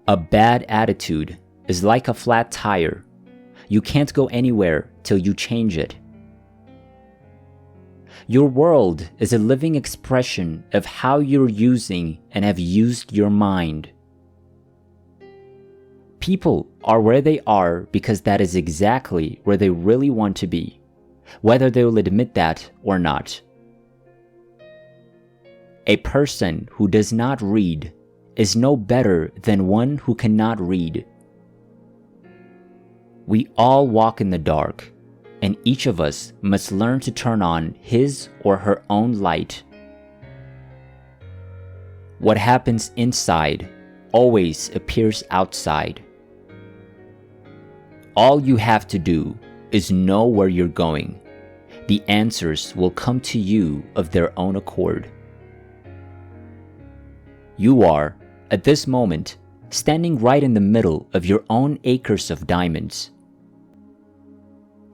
A bad attitude is like a flat tire. You can't go anywhere till you change it. Your world is a living expression of how you're using and have used your mind. People are where they are because that is exactly where they really want to be, whether they will admit that or not. A person who does not read is no better than one who cannot read. We all walk in the dark, and each of us must learn to turn on his or her own light. What happens inside always appears outside. All you have to do is know where you're going. The answers will come to you of their own accord. You are, at this moment, standing right in the middle of your own acres of diamonds.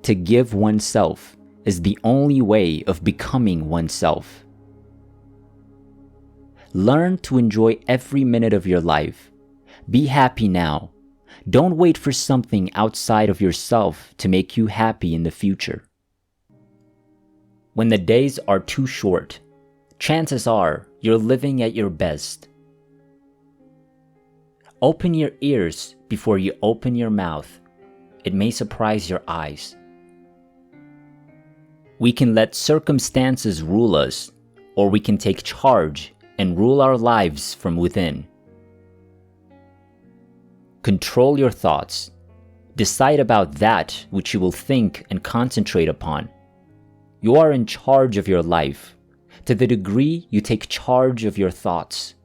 To give oneself is the only way of becoming oneself. Learn to enjoy every minute of your life. Be happy now. Don't wait for something outside of yourself to make you happy in the future. When the days are too short, chances are you're living at your best. Open your ears before you open your mouth. It may surprise your eyes. We can let circumstances rule us, or we can take charge and rule our lives from within. Control your thoughts. Decide about that which you will think and concentrate upon. You are in charge of your life, to the degree you take charge of your thoughts.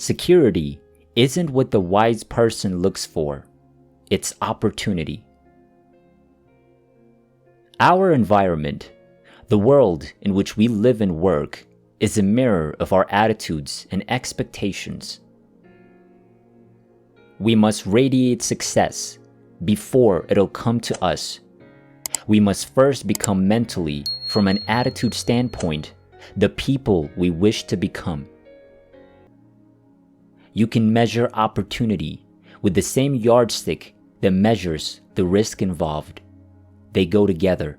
Security isn't what the wise person looks for. It's opportunity. Our environment, the world in which we live and work, is a mirror of our attitudes and expectations. We must radiate success before it'll come to us. We must first become mentally, from an attitude standpoint, the people we wish to become. You can measure opportunity with the same yardstick that measures the risk involved. They go together.